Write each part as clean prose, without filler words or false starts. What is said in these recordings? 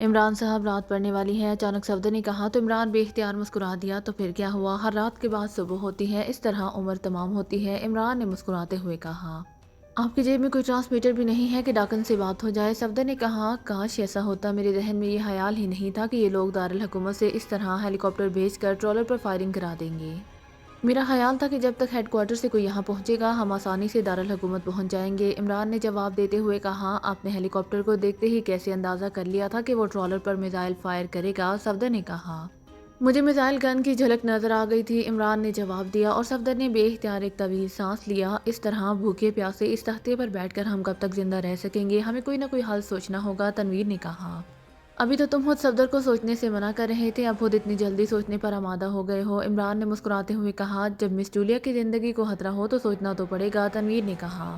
इमरान साहब रात पड़ने वाली है, अचानक सफदर ने कहा तो इमरान बेख्तियार मुस्कुरा दिया। तो फिर क्या हुआ? हर रात के बाद सुबह होती है, इस तरह उम्र तमाम होती है, इमरान ने मुस्कुराते हुए कहा। आपकी जेब में कोई ट्रांसमीटर भी नहीं है कि डाकन से बात हो जाए? सफदर ने कहा, काश ऐसा होता। मेरे जहन में ये ख्याल ही नहीं था कि ये लोग दारुल हुकूमत से इस तरह हेलीकॉप्टर भेजकर ट्रॉलर पर फायरिंग करा देंगे। मेरा ख्याल था कि जब तक हेडक्वार्टर से कोई यहाँ पहुँचेगा हम आसानी से दारुल हुकूमत पहुँच जाएंगे। इमरान ने जवाब देते हुए कहा, आपने हेलीकॉप्टर को देखते ही कैसे अंदाज़ा कर लिया था कि वो ट्रॉलर पर मिसाइल फायर करेगा? सफदर ने कहा, मुझे मिसाइल गन की झलक नजर आ गई थी, इमरान ने जवाब दिया। और सफदर ने बेइख्तियार एक तवील सांस लिया। इस तरह भूखे प्यासे इस तख्ते पर बैठकर हम कब तक जिंदा रह सकेंगे? हमें कोई ना कोई हल सोचना होगा, तनवीर ने कहा। अभी तो तुम खुद सफदर को सोचने से मना कर रहे थे, अब खुद इतनी जल्दी सोचने पर आमादा हो गए हो, इमरान ने मुस्कुराते हुए कहा। जब मिस जूलिया की ज़िंदगी को खतरा हो तो सोचना तो पड़ेगा, तनवीर ने कहा।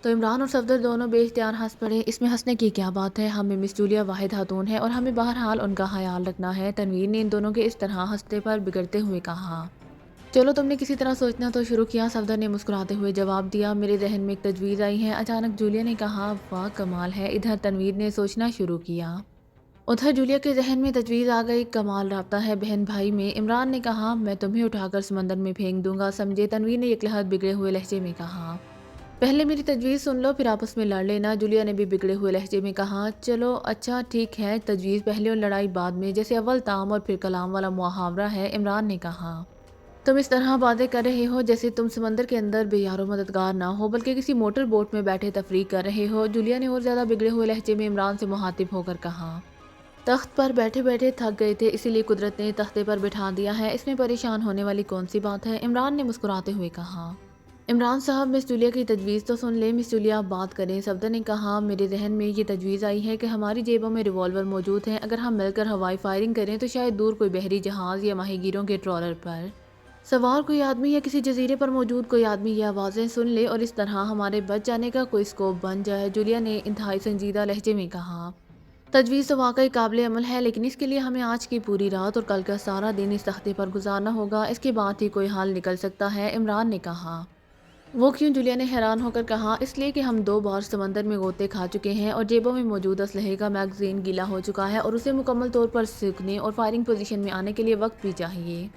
तो इमरान और सफदर दोनों बेइख्तियार हंस पड़े। इसमें हंसने की क्या बात है? हमें मिस जूलिया वाहिद खातून है और हमें बहरहाल उनका ख्याल रखना है, तनवीर ने इन दोनों के इस तरह हंसते पर बिगड़ते हुए कहा। चलो तुमने किसी तरह सोचना तो शुरू किया, सफदर ने मुस्कुराते हुए जवाब दिया। मेरे जहन में एक तजवीज़ आई है, अचानक जूलिया ने कहा। वाह कमाल है, इधर तनवीर ने सोचना शुरू किया। उधर जूलिया के जहन में तजवीज़ आ गई। कमाल राब्ता है बहन भाई में, इमरान ने कहा। मैं तुम्हें उठाकर समंदर में फेंक दूंगा, समझे? तनवीर ने यकलहत बिगड़े हुए लहजे में कहा। पहले मेरी तजवीज़ सुन लो, फिर आपस में लड़ लेना, जूलिया ने भी बिगड़े हुए लहजे में कहा। चलो अच्छा ठीक है, तजवीज़ पहले और लड़ाई बाद में, जैसे अव्वल ताम और फिर कलाम वाला मुहावरा है, इमरान ने कहा। तुम इस तरह बातें कर रहे हो जैसे तुम समंदर के अंदर बेयारो मददगार ना हो, बल्कि किसी मोटर बोट में बैठे तफरीह कर रहे हो, जूलिया ने और ज़्यादा बिगड़े हुए लहजे में इमरान से मुखातिब होकर कहा। तख्त पर बैठे बैठे थक गए थे, इसीलिए कुदरत ने तख्ते पर बिठा दिया है, इसमें परेशान होने वाली कौन सी बात है? इमरान ने मुस्कुराते हुए कहा। इमरान साहब मिस जूलिया की तजवीज़ तो सुन ले। मिस जूलिया आप बात करें, सफदर ने कहा। मेरे जहन में ये तजवीज़ आई है कि हमारी जेबों में रिवॉल्वर मौजूद हैं, अगर हम मिलकर हवाई फायरिंग करें तो शायद दूर कोई बहरी जहाज़ या माहीगीरों के ट्रॉलर पर सवार कोई आदमी या किसी जजीरे पर मौजूद कोई आदमी ये आवाज़ें सुन ले और इस तरह हमारे बच जाने का कोई स्कोप बन जाए, जूलिया ने इंतहाई संजीदा लहजे में कहा। तजवीज़ तो वाकई काबिल अमल है, लेकिन इसके लिए हमें आज की पूरी रात और कल का सारा दिन इस तख्ते पर गुजारना होगा, इसके बाद ही कोई हल निकल सकता है, इमरान ने कहा। वो क्यों? जूलिया ने हैरान होकर कहा। इसलिए कि हम 2 बार समंदर में गोते खा चुके हैं और जेबों में मौजूद असलहे का मैगजीन गीला हो चुका है और उसे मुकम्मल तौर पर सूखने और फायरिंग पोजीशन में आने के लिए वक्त भी चाहिए,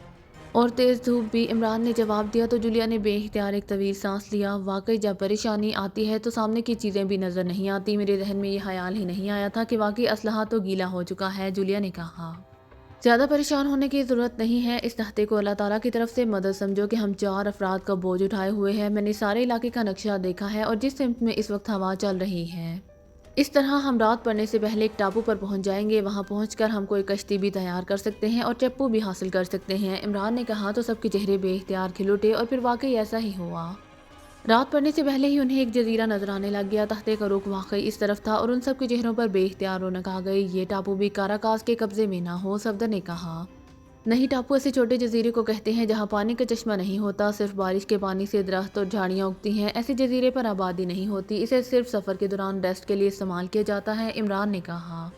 और तेज़ धूप भी, इमरान ने जवाब दिया। तो जूलिया ने बेइख्तियार एक तवील सांस लिया। वाकई जब परेशानी आती है तो सामने की चीज़ें भी नज़र नहीं आती, मेरे जहन में ये ख्याल ही नहीं आया था कि वाकई असलहा तो गीला हो चुका है, जूलिया ने कहा। ज़्यादा परेशान होने की ज़रूरत नहीं है, इस तख्ते को अल्लाह ताला की तरफ से मदद समझो कि हम 4 अफराद का बोझ उठाए हुए हैं। मैंने सारे इलाके का नक्शा देखा है और जिस सिमत में इस वक्त हवा चल रही है, इस तरह हम रात पड़ने से पहले एक टापू पर पहुंच जाएंगे। वहां पहुंचकर हम कोई कश्ती भी तैयार कर सकते हैं और चप्पू भी हासिल कर सकते हैं, इमरान ने कहा। तो सबके चेहरे बेइख्तियार खिल उठे और फिर वाकई ऐसा ही हुआ। रात पड़ने से पहले ही उन्हें एक जजीरा नजर आने लग गया। तख्ते का रुख वाकई इस तरफ था और उन सबके चेहरों पर बेइख्तियार रौनक आ गई। ये टापू भी काराकास के कब्जे में ना हो, सफदर ने कहा। नहीं, टापू ऐसे छोटे जजीरे को कहते हैं जहाँ पानी का चश्मा नहीं होता, सिर्फ बारिश के पानी से दरख्त और झाड़ियाँ उगती हैं। ऐसे जजीरे पर आबादी नहीं होती, इसे सिर्फ सफ़र के दौरान रेस्ट के लिए इस्तेमाल किया जाता है, इमरान ने कहा।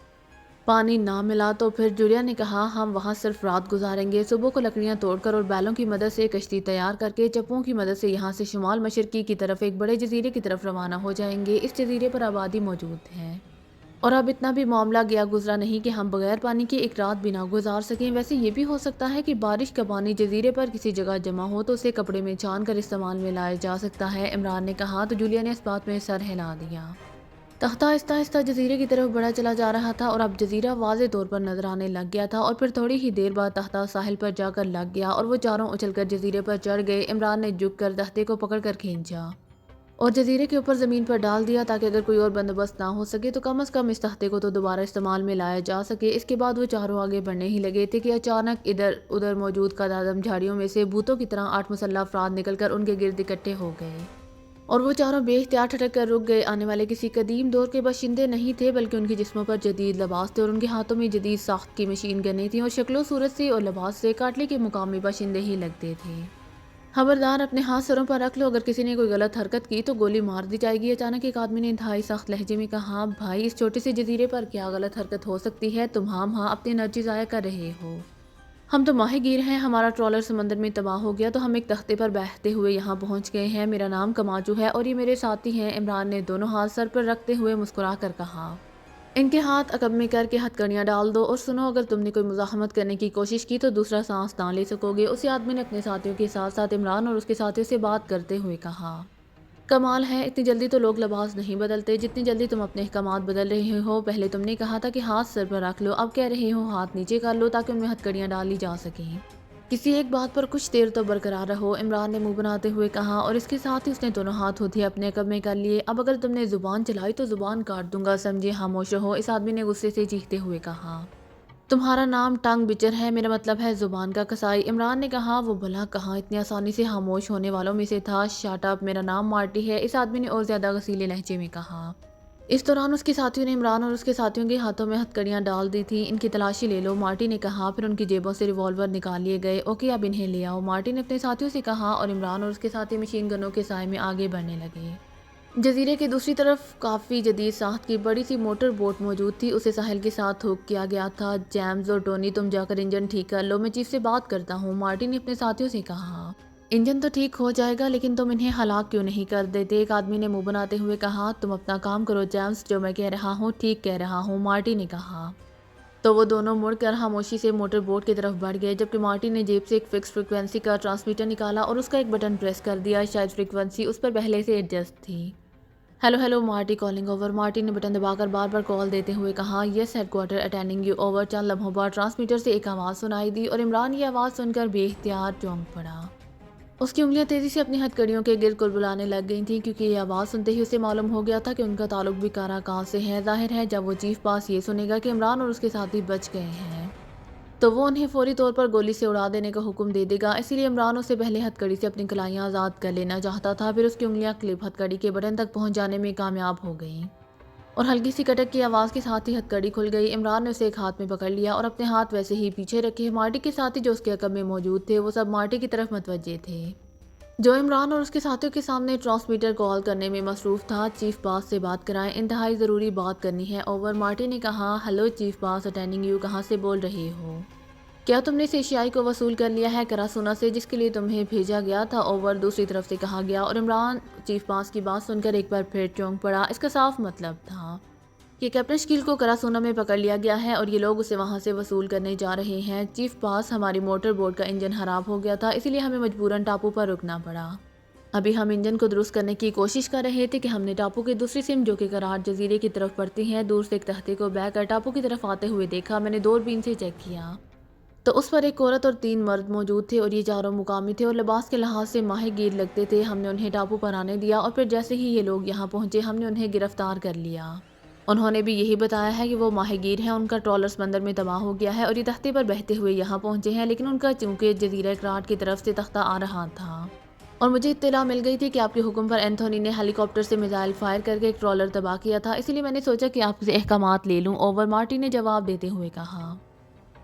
पानी ना मिला तो फिर? जूलिया ने कहा। हम वहाँ सिर्फ रात गुजारेंगे, सुबह को लकड़ियाँ तोड़कर और बैलों की मदद से कश्ती तैयार करके चप्पुओं की मदद से यहाँ से शुमाल मशरकी की तरफ एक बड़े जजीरे की तरफ रवाना हो जाएंगे। इस जजीरे पर आबादी मौजूद है और अब इतना भी मामला गया गुजरा नहीं कि हम बगैर पानी के एक रात भी ना गुजार सकें। वैसे ये भी हो सकता है कि बारिश का पानी जजीरे पर किसी जगह जमा हो तो उसे कपड़े में छान कर इस्तेमाल में लाया जा सकता है, इमरान ने कहा। तो जूलिया ने इस बात में सर हिला दिया। तख्ता आहिस्ता आहिस्ता जजीरे की तरफ बढ़ा चला जा रहा था और अब जजीरा वाज़े तौर पर नजर आने लग गया था और फिर थोड़ी ही देर बाद तख्ता साहिल पर जाकर लग गया और वो चारों उछलकर जजीरे पर चढ़ गए। इमरान ने झुक कर तख्ते को पकड़कर खींचा और जजीरे के ऊपर ज़मीन पर डाल दिया ताकि अगर कोई और बंदोबस्त ना हो सके तो कम अज़ कम इस तख्ते को तो दोबारा इस्तेमाल में लाया जा सके। इसके बाद वो चारों आगे बढ़ने ही लगे थे कि अचानक इधर उधर मौजूद कदम झाड़ियों में से भूतों की तरह 8 मुसल्लह अफराद निकलकर उनके गिर्द इकट्ठे हो गए और वो चारों बेख्तियार ठटक कर रुक गए। आने वाले किसी कदीम दौर के बाशिंदे नहीं थे, बल्कि उनके जिस्मों पर जदीद लिबास थे और उनके हाथों में जदीद साख्त की मशीन गनें थीं और शक्लों सूरत से और लिबास से काटले के मुकामी बाशिंदे ही लगते थे। खबरदार, अपने हाथ सरों पर रख लो, अगर किसी ने कोई गलत हरकत की तो गोली मार दी जाएगी, अचानक एक आदमी ने इंतहाई सख्त लहजे में कहा। भाई, इस छोटे से जजीरे पर क्या गलत हरकत हो सकती है? तुम अपनी एनर्जी ज़ाया कर रहे हो। हम तो माहिगीर हैं, हमारा ट्रॉलर समंदर में तबाह हो गया तो हम एक तख्ते पर बैठते हुए यहाँ पहुँच गए हैं। मेरा नाम कमाजू है और ये मेरे साथी हैं, इमरान ने दोनों हाथ सर पर रखते हुए मुस्कुरा कर कहा। इनके हाथ अकब में करके हथकड़ियाँ डाल दो और सुनो, अगर तुमने कोई मुज़ाहमत करने की कोशिश की तो दूसरा सांस ना ले सकोगे। उसी आदमी ने अपने साथियों के साथ साथ इमरान और उसके साथियों से बात करते हुए कहा, कमाल है, इतनी जल्दी तो लोग लिबास नहीं बदलते जितनी जल्दी तुम अपने अहकामात बदल रहे हो। पहले तुमने कहा था कि हाथ सर पर रख लो, अब कह रहे हो हाथ नीचे कर लो ताकि उनमें हथकड़ियाँ डाली जा सकें। किसी एक बात पर कुछ देर तो बरकरार रहो, इमरान ने मुंह बनाते हुए कहा, और इसके साथ ही उसने दोनों हाथ होते अपने कब में कर लिए। अब अगर तुमने जुबान चलाई तो जुबान काट दूंगा, समझे, खामोश रहो, इस आदमी ने गुस्से से चीखते हुए कहा। तुम्हारा नाम टंग बिचर है, मेरा मतलब है जुबान का कसाई, इमरान ने कहा। वो भला कहाँ इतनी आसानी से खामोश होने वालों में से था। शट अप, मेरा नाम मार्टी है, इस आदमी ने और ज्यादा गसीले लहजे में कहा। इस दौरान उसके साथियों ने इमरान और उसके साथियों के हाथों में हथकड़ियां डाल दी थी। इनकी तलाशी ले लो, मार्टी ने कहा। फिर उनकी जेबों से रिवॉल्वर निकाल लिए गए। ओके, अब इन्हें ले आओ, मार्टी ने अपने साथियों से कहा, और इमरान और उसके साथी मशीन गनों के साए में आगे बढ़ने लगे। जजीरे की दूसरी तरफ काफ़ी जदीद साख्त की बड़ी सी मोटर बोट मौजूद थी। उसे साहिल के साथ हुक किया गया था। जेम्स और टोनी, तुम जाकर इंजन ठीक कर लो, मैं चीफ से बात करता हूँ, मार्टी ने अपने साथियों से कहा। इंजन तो ठीक हो जाएगा, लेकिन तुम इन्हें हलाक क्यों नहीं कर देते, एक आदमी ने मुंह बनाते हुए कहा। तुम अपना काम करो जेम्स, जो मैं कह रहा हूँ ठीक कह रहा हूँ, मार्टी ने कहा। तो वो दोनों मुड़कर खामोशी से मोटर बोट की तरफ बढ़ गए, जबकि मार्टी ने जेब से एक फिक्स फ्रिक्वेंसी का ट्रांसमीटर निकाला और उसका एक बटन प्रेस कर दिया। शायद फ्रिक्वेंसी उस पर पहले से एडजस्ट थी। Hello hello Marty calling over, Marty ने बटन दबाकर बार बार कॉल देते हुए कहा। Yes headquarter attending you over. चंद लम्हों बाद ट्रांसमीटर से एक आवाज़ सुनाई दी और इमरान ये आवाज़ सुनकर बेख्तियार चौंक पड़ा। उसकी उंगलियां तेजी से अपनी हथकड़ियों के गिर्द कुलबुलाने लग गई थीं, क्योंकि ये आवाज़ सुनते ही उसे मालूम हो गया था कि उनका ताल्लुक भी काराकास से है। जाहिर है जब वो चीफ पास ये सुनेगा कि इमरान और उसके साथी बच गए हैं तो वो उन्हें फौरी तौर पर गोली से उड़ा देने का हुक्म दे देगा। इसीलिए इमरान उससे पहले हथकड़ी से अपनी कलाइयाँ आज़ाद कर लेना चाहता था। फिर उसकी उंगलियां क्लिप हथकड़ी के बटन तक पहुंच जाने में कामयाब हो गईं और हल्की सी कटक की आवाज़ के साथ ही हथकड़ी खुल गई। इमरान ने उसे एक हाथ में पकड़ लिया और अपने हाथ वैसे ही पीछे रखे। मार्टी के साथी जो उसके अकब में मौजूद थे वो सब मार्टी की तरफ मतवज्जे थे, जो इमरान और उसके साथियों के सामने ट्रांसमीटर कॉल करने में मसरूफ था। चीफ बास से बात कराएं, इंतहाई ज़रूरी बात करनी है, ओवर, मार्टी ने कहा। हेलो चीफ बास अटेंडिंग यू, कहाँ से बोल रहे हो? क्या तुमने इस एशियाई को वसूल कर लिया है करासूना से, जिसके लिए तुम्हें भेजा गया था, ओवर, दूसरी तरफ से कहा गया। और इमरान चीफ बास की बात सुनकर एक बार फिर चौंक पड़ा। इसका साफ मतलब था कि कैप्टन शकील को करासूना में पकड़ लिया गया है और ये लोग उसे वहां से वसूल करने जा रहे हैं। चीफ बास, हमारी मोटर बोट का इंजन खराब हो गया था, इसीलिए हमें मजबूरन टापू पर रुकना पड़ा। अभी हम इंजन को दुरुस्त करने की कोशिश कर रहे थे कि हमने टापू की दूसरी सिम, जो कि करार जजीरे की तरफ पड़ती है, दूर से एक तख्ते को बहकर टापू की तरफ आते हुए देखा। मैंने दूरबीन से चेक किया तो उस पर एक औरत और 3 मर्द मौजूद थे और ये चारों मुकामी थे और लिबास के लिहाज से माहिरगीर लगते थे। हमने उन्हें टापू पर आने दिया और फिर जैसे ही ये लोग यहाँ पहुँचे हमने उन्हें गिरफ्तार कर लिया। उन्होंने भी यही बताया है कि वो माहिरगीर हैं, उनका ट्रॉलर समंदर में तबाह हो गया है और ये तख्ते पर बहते हुए यहाँ पहुँचे हैं, लेकिन उनका चूंकि जजीरा करार की तरफ से तख्ता आ रहा था और मुझे इत्तला मिल गई थी कि आपके हुक्म पर एंथोनी ने हेलीकॉप्टर से मिसाइल फायर करके एक ट्रॉलर तबाह किया था, इसीलिए मैंने सोचा कि आपसे अहकामात ले लूँ, ओवर, मार्टी ने जवाब देते हुए कहा।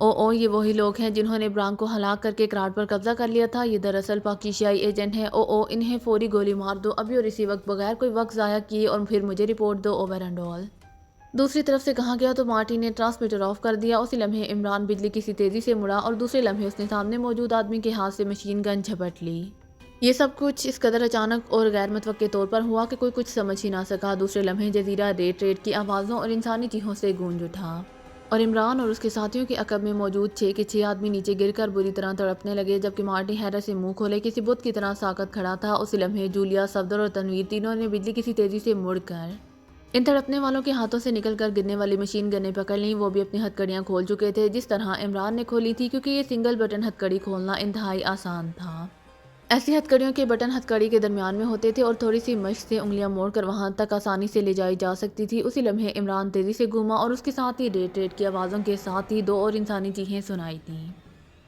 ओ, ये वही लोग हैं जिन्होंने ब्रांक को हलाक करके करार पर कब्जा कर लिया था। ये दरअसल पाकिस्तानी एजेंट हैं। ओ, इन्हें फौरी गोली मार दो अभी और इसी वक्त, बगैर कोई वक्त ज़ाया किए, और फिर मुझे रिपोर्ट दो, ओवर एंड ऑल। दूसरी तरफ से कहा गया तो मार्टी ने ट्रांसमीटर ऑफ कर दिया। उसी लम्हे इमरान बिजली की सी तेज़ी से मुड़ा और दूसरे लम्हे उसने सामने मौजूद आदमी के हाथ से मशीन गन झपट ली। ये सब कुछ इस कदर अचानक और गैर मुतवक्के तौर पर हुआ कि कोई कुछ समझ ही ना सका। दूसरे लम्हे जजीरा रेट रेट की आवाज़ों और इंसानी चीखों से गूंज उठा और इमरान और उसके साथियों के अकब में मौजूद 6 के 6 आदमी नीचे गिरकर बुरी तरह तड़पने लगे, जबकि मार्टी हैरत से मुंह खोले किसी बुत की तरह साकत खड़ा था। उसी लम्हे जूलिया, सफदर और तनवीर तीनों ने बिजली किसी तेज़ी से मुड़कर इन तड़पने वालों के हाथों से निकलकर गिरने वाली मशीन गनें पकड़ लीं। वो भी अपनी हथकड़ियाँ खोल चुके थे, जिस तरह इमरान ने खोली थी, क्योंकि ये सिंगल बटन हथकड़ी खोलना इंतहाई आसान था। ऐसी हथकड़ियों के बटन हथकड़ी के दरमियान में होते थे और थोड़ी सी मश्क से उंगलियां मोड़कर वहां तक आसानी से ले जाई जा सकती थी। उसी लम्हे इमरान तेजी से घूमा और उसके साथ ही रेट रेट की आवाज़ों के साथ ही 2 और इंसानी चीखें सुनाई थीं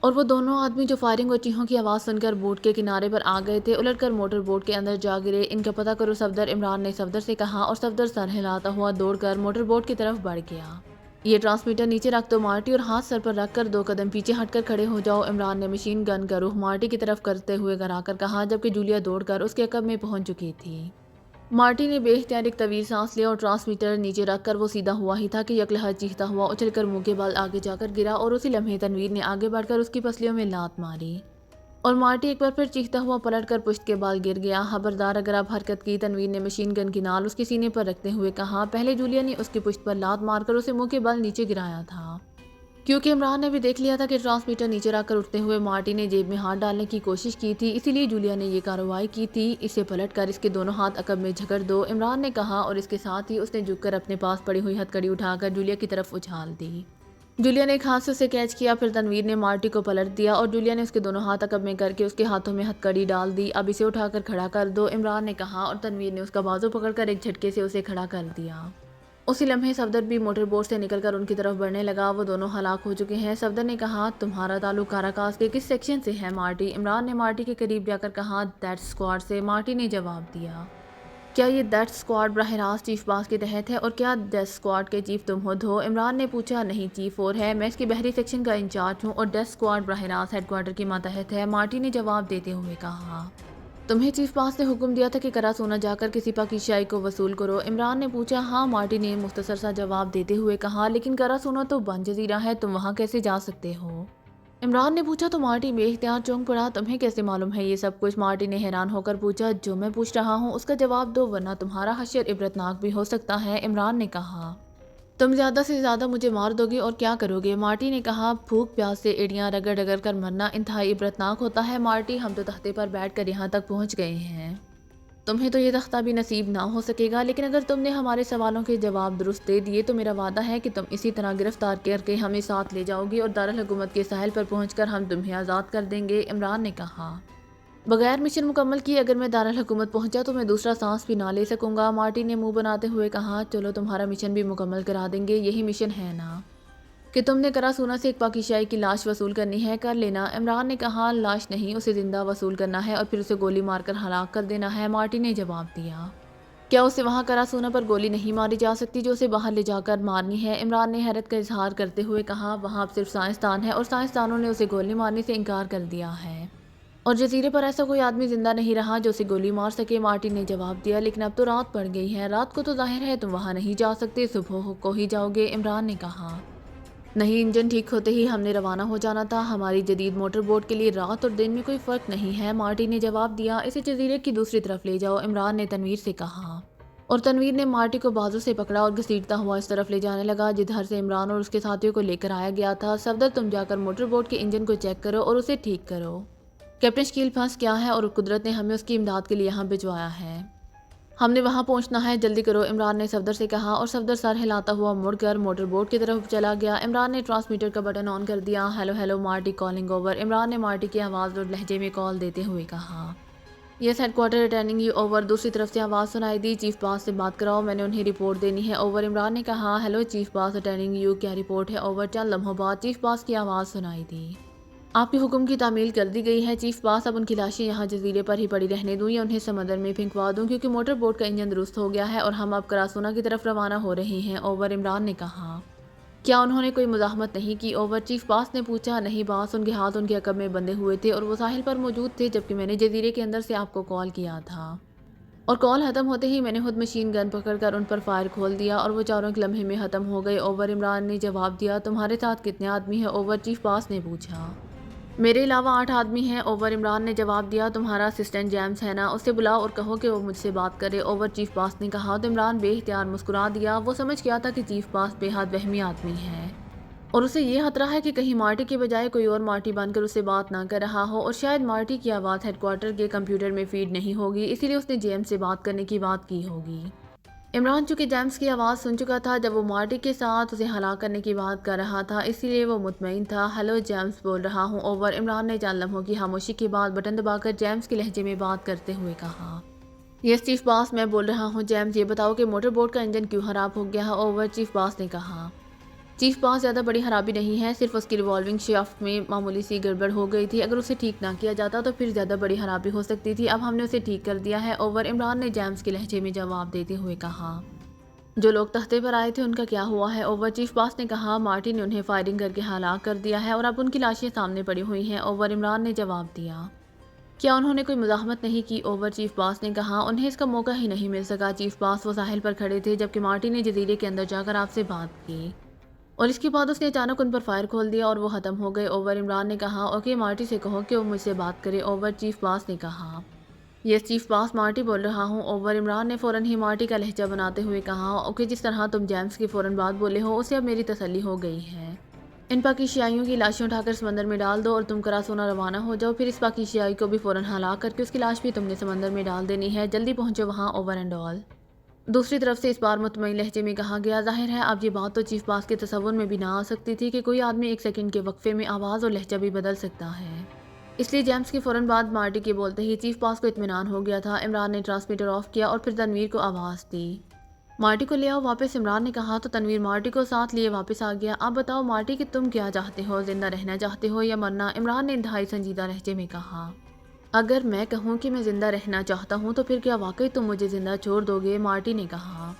और वो दोनों आदमी जो फायरिंग और चीखों की आवाज़ सुनकर बोट के किनारे पर आ गए थे, उलटकर मोटर बोट के अंदर जा गिरे। इनका पता करो सफदर, इमरान ने सफदर से कहा और सफदर सर हिलाता हुआ दौड़कर मोटर बोट की तरफ बढ़ गया। ये ट्रांसमीटर नीचे रख दो मार्टी और हाथ सर पर रखकर 2 कदम पीछे हटकर खड़े हो जाओ, इमरान ने मशीन गन का रुख मार्टी की तरफ करते हुए कराकर कहा, जबकि जूलिया दौड़कर उसके अकब में पहुंच चुकी थी। मार्टी ने बेख्तियार एक तवील सांस लिया और ट्रांसमीटर नीचे रखकर वो सीधा हुआ ही था कि यकलहर चीखता हुआ उछलकर मुंह के बल आगे जाकर गिरा और उसी लम्हे तनवीर ने आगे बढ़कर उसकी पसलियों में लात मारी। اور مارٹی ایک بار پھر چیختا ہوا پلٹ کر پشت کے بال گر گیا۔ خبردار اگر آپ حرکت کی، تنویر نے مشین گن کی نال اس کے سینے پر رکھتے ہوئے کہا۔ پہلے جولیا نے اس کی پشت پر لات مار کر اسے منہ کے بل نیچے گرایا تھا، کیونکہ عمران نے بھی دیکھ لیا تھا کہ ٹرانسمیٹر نیچے رکھ کر اٹھتے ہوئے مارٹی نے جیب میں ہاتھ ڈالنے کی کوشش کی تھی، اسی لیے جولیا نے یہ کارروائی کی تھی۔ اسے پلٹ کر اس کے دونوں ہاتھ عقب میں جھکڑ دو، عمران نے کہا، اور اس کے ساتھ ہی اس نے جھک کر اپنے پاس پڑی ہوئی ہتھکڑی اٹھا کر جولیا کی طرف اچھال دی۔ جولیا نے ایک ہاتھ سے اسے کیچ کیا، پھر تنویر نے مارٹی کو پلٹ دیا اور جولیا نے اس کے دونوں ہاتھ عقب میں کر کے اس کے ہاتھوں میں ہتھکڑی ڈال دی۔ اب اسے اٹھا کر کھڑا کر دو، عمران نے کہا، اور تنویر نے اس کا بازو پکڑ کر ایک جھٹکے سے اسے کھڑا کر دیا۔ اسی لمحے صفدر بھی موٹر بوٹ سے نکل کر ان کی طرف بڑھنے لگا۔ وہ دونوں ہلاک ہو چکے ہیں۔ صفدر نے کہا، تمہارا تعلق کاراکاس کے کس سیکشن سے ہے مارٹی؟ عمران نے مارٹی کے قریب جا کر کہا، ڈیتھ اسکواڈ سے۔ مارٹی نے جواب دیا، کیا یہ ڈیتھ اسکواڈ براہ راست چیف باس کے تحت ہے، اور کیا ڈیتھ اسکواڈ کے چیف تم خود ہو؟ عمران نے پوچھا، نہیں، چیف اور ہے، میں اس کے بحری سیکشن کا انچارج ہوں، اور ڈیتھ اسکواڈ براہ راست ہیڈ کوارٹر کے ماتحت ہے۔ مارٹی نے جواب دیتے ہوئے کہا، تمہیں چیف باس نے حکم دیا تھا کہ کرا سونا جا کر کسی پاکیزائی کو وصول کرو؟ عمران نے پوچھا، ہاں، مارٹی نے مختصر سا جواب دیتے ہوئے کہا، لیکن کرا سونا تو بند جزیرہ ہے، تم وہاں کیسے جا سکتے ہو؟ عمران نے پوچھا تو مارٹی بے اختیار چونک پڑا، تمہیں کیسے معلوم ہے یہ سب کچھ؟ مارٹی نے حیران ہو کر پوچھا، جو میں پوچھ رہا ہوں اس کا جواب دو، ورنہ تمہارا حشر عبرتناک بھی ہو سکتا ہے۔ عمران نے کہا، تم زیادہ سے زیادہ مجھے مار دو گے اور کیا کرو گے؟ مارٹی نے کہا، بھوک پیاس سے ایڑیاں رگڑ رگڑ کر مرنا انتہائی عبرتناک ہوتا ہے مارٹی، ہم تو تختے پر بیٹھ کر یہاں تک پہنچ گئے ہیں، تمہیں تو یہ تختہ بھی نصیب نہ ہو سکے گا، لیکن اگر تم نے ہمارے سوالوں کے جواب درست دے دیے تو میرا وعدہ ہے کہ تم اسی طرح گرفتار کر کے ہمیں ساتھ لے جاؤ گی اور دارالحکومت کے ساحل پر پہنچ کر ہم تمہیں آزاد کر دیں گے۔ عمران نے کہا، بغیر مشن مکمل کیے اگر میں دارالحکومت پہنچا تو میں دوسرا سانس بھی نہ لے سکوں گا۔ مارٹی نے منہ بناتے ہوئے کہا، چلو تمہارا مشن بھی مکمل کرا دیں گے، یہی مشن ہے نا کہ تم نے کرا سونا سے ایک پاکیزائی کی لاش وصول کرنی ہے، کر لینا۔ عمران نے کہا، لاش نہیں، اسے زندہ وصول کرنا ہے اور پھر اسے گولی مار کر ہلاک کر دینا ہے۔ مارٹی نے جواب دیا، کیا اسے وہاں کرا سونا پر گولی نہیں ماری جا سکتی جو اسے باہر لے جا کر مارنی ہے؟ عمران نے حیرت کا اظہار کرتے ہوئے کہا، وہاں اب صرف سائنسدان ہے اور سائنسدانوں نے اسے گولی مارنے سے انکار کر دیا ہے، اور جزیرے پر ایسا کوئی آدمی زندہ نہیں رہا جو اسے گولی مار سکے۔ مارٹی نے جواب دیا، لیکن اب تو رات پڑ گئی ہے، رات کو تو ظاہر ہے تم وہاں نہیں جا سکتے، صبح کو ہی جاؤ گے۔ عمران نے کہا، نہیں، انجن ٹھیک ہوتے ہی ہم نے روانہ ہو جانا تھا، ہماری جدید موٹر بوٹ کے لیے رات اور دن میں کوئی فرق نہیں ہے۔ مارٹی نے جواب دیا، اسے جزیرے کی دوسری طرف لے جاؤ۔ عمران نے تنویر سے کہا، اور تنویر نے مارٹی کو بازو سے پکڑا اور گھسیٹتا ہوا اس طرف لے جانے لگا جدھر سے عمران اور اس کے ساتھیوں کو لے کر آیا گیا تھا۔ صفدر، تم جا کر موٹر بوٹ کے انجن کو چیک کرو اور اسے ٹھیک کرو، کیپٹن شکیل پھنس گیا ہے اور قدرت نے ہمیں اس کی امداد کے لیے یہاں بھجوایا ہے، ہم نے وہاں پہنچنا ہے، جلدی کرو۔ عمران نے صفدر سے کہا، اور صفدر سر ہلاتا ہوا مڑ کر موٹر بوٹ کی طرف چلا گیا۔ عمران نے ٹرانسمیٹر کا بٹن آن کر دیا۔ Hello hello Marty calling over. Imran نے مارٹی کی آواز اور لہجے میں کال دیتے ہوئے کہا، yes headquarter returning you over. دوسری طرف سے آواز سنائی دی، چیف باس سے بات کراؤ، میں نے انہیں رپورٹ دینی ہے، اوور۔ عمران نے کہا، hello chief boss returning you, کیا رپورٹ ہے، اوور۔ چند لمحوں بعد چیف باس کی آواز سنائی دی، آپ کے حکم کی تعمیل کر دی گئی ہے چیف باس، اب ان کی لاشیں یہاں جزیرے پر ہی پڑی رہنے دوں یا انہیں سمندر میں پھینکوا دوں، کیونکہ موٹر بوٹ کا انجن درست ہو گیا ہے اور ہم اب کراسونا کی طرف روانہ ہو رہے ہیں، اوور۔ عمران نے کہا، کیا انہوں نے کوئی مزاحمت نہیں کی، اوور؟ چیف باس نے پوچھا، نہیں باس، ان کے ہاتھ ان کے عقب میں بندھے ہوئے تھے اور وہ ساحل پر موجود تھے جبکہ میں نے جزیرے کے اندر سے آپ کو کال کیا تھا، اور کال ختم ہوتے ہی میں نے خود مشین گن پکڑ کر ان پر فائر کھول دیا اور وہ چاروں ایک لمحے میں ختم ہو گئے، اوور۔ عمران نے جواب دیا، تمہارے ساتھ کتنے آدمی ہیں، اوور؟ چیف باس نے پوچھا، میرے علاوہ 8 آدمی ہیں، اوور۔ عمران نے جواب دیا، تمہارا اسسٹنٹ جیمز ہے نا، اسے بلاؤ اور کہو کہ وہ مجھ سے بات کرے، اوور۔ چیف باس نے کہا تو عمران بے اختیار مسکرا دیا، وہ سمجھ گیا تھا کہ چیف باس بے حد وہمی آدمی ہے اور اسے یہ خطرہ ہے کہ کہیں مارٹی کے بجائے کوئی اور مارٹی بن کر اسے بات نہ کر رہا ہو، اور شاید مارٹی کی آواز ہیڈ کوارٹر کے کمپیوٹر میں فیڈ نہیں ہوگی، اسی لیے اس نے جیمز سے بات کرنے کی بات کی ہوگی۔ عمران چونکہ جیمز کی آواز سن چکا تھا جب وہ مارٹی کے ساتھ اسے ہلاک کرنے کی بات کر رہا تھا، اسی لیے وہ مطمئن تھا۔ ہیلو جیمز بول رہا ہوں، اوور۔ عمران نے چند لمحوں کی خاموشی کے بعد بٹن دبا کر جیمز کے لہجے میں بات کرتے ہوئے کہا، یس چیف باس، میں بول رہا ہوں، جیمز یہ بتاؤ کہ موٹر بوٹ کا انجن کیوں خراب ہو گیا ہے، اوور۔ چیف باس نے کہا، چیف باس زیادہ بڑی خرابی نہیں ہے، صرف اس کی ریوالونگ شافٹ میں معمولی سی گڑبڑ ہو گئی تھی، اگر اسے ٹھیک نہ کیا جاتا تو پھر زیادہ بڑی خرابی ہو سکتی تھی، اب ہم نے اسے ٹھیک کر دیا ہے، اوور۔ عمران نے جیمز کے لہجے میں جواب دیتے ہوئے کہا، جو لوگ تختے پر آئے تھے ان کا کیا ہوا ہے، اوور؟ چیف باس نے کہا، مارٹی نے انہیں فائرنگ کر کے ہلاک کر دیا ہے اور اب ان کی لاشیں سامنے پڑی ہوئی ہیں، اوور۔ عمران نے جواب دیا، کیا انہوں نے کوئی مزاحمت نہیں کی، اوور؟ چیف باس نے کہا، انہیں اس کا موقع ہی نہیں مل سکا، چیف باس، وہ ساحل پر کھڑے تھے جبکہ مارٹی نے جزیرے کے اندر جا کر آپ سے بات کی، اور اس کے بعد اس نے اچانک ان پر فائر کھول دیا اور وہ ختم ہو گئے۔ اوور عمران نے کہا، اوکے مارٹی سے کہو کہ وہ مجھ سے بات کرے۔ اوور چیف باس نے کہا، یس چیف باس، مارٹی بول رہا ہوں۔ اوور عمران نے فوراً ہی مارٹی کا لہجہ بناتے ہوئے کہا، اوکے جس طرح تم جیمز کی فوراً بات بولے ہو اسے اب میری تسلی ہو گئی ہے۔ ان پاکیزیوں کی لاشیں اٹھا کر سمندر میں ڈال دو اور تم کراسونا روانہ ہو جاؤ، پھر اس پاکیزیائی کو بھی فوراً ہلاک کر کے اس کی لاش بھی تم نے سمندر میں ڈال دینی ہے، جلدی پہنچو وہاں اوور اینڈ آل۔ دوسری طرف سے اس بار مطمئن لہجے میں کہا گیا، ظاہر ہے اب یہ بات تو چیف باس کے تصور میں بھی نہ آ سکتی تھی کہ کوئی آدمی ایک سیکنڈ کے وقفے میں آواز اور لہجہ بھی بدل سکتا ہے۔ اس لیے جیمز کی فوراً بعد مارٹی کے بولتے ہی چیف باس کو اطمینان ہو گیا تھا۔ عمران نے ٹرانسمیٹر آف کیا اور پھر تنویر کو آواز دی، مارٹی کو لے آؤ واپس۔ عمران نے کہا تو تنویر مارٹی کو ساتھ لیے واپس آ گیا۔ اب بتاؤ مارٹی کہ تم کیا چاہتے ہو، زندہ رہنا چاہتے ہو یا مرنا؟ عمران نے انتہائی سنجیدہ لہجے میں کہا، اگر میں کہوں کہ میں زندہ رہنا چاہتا ہوں تو پھر کیا واقعی تم مجھے زندہ چھوڑ دو گے؟ مارٹی نے کہا،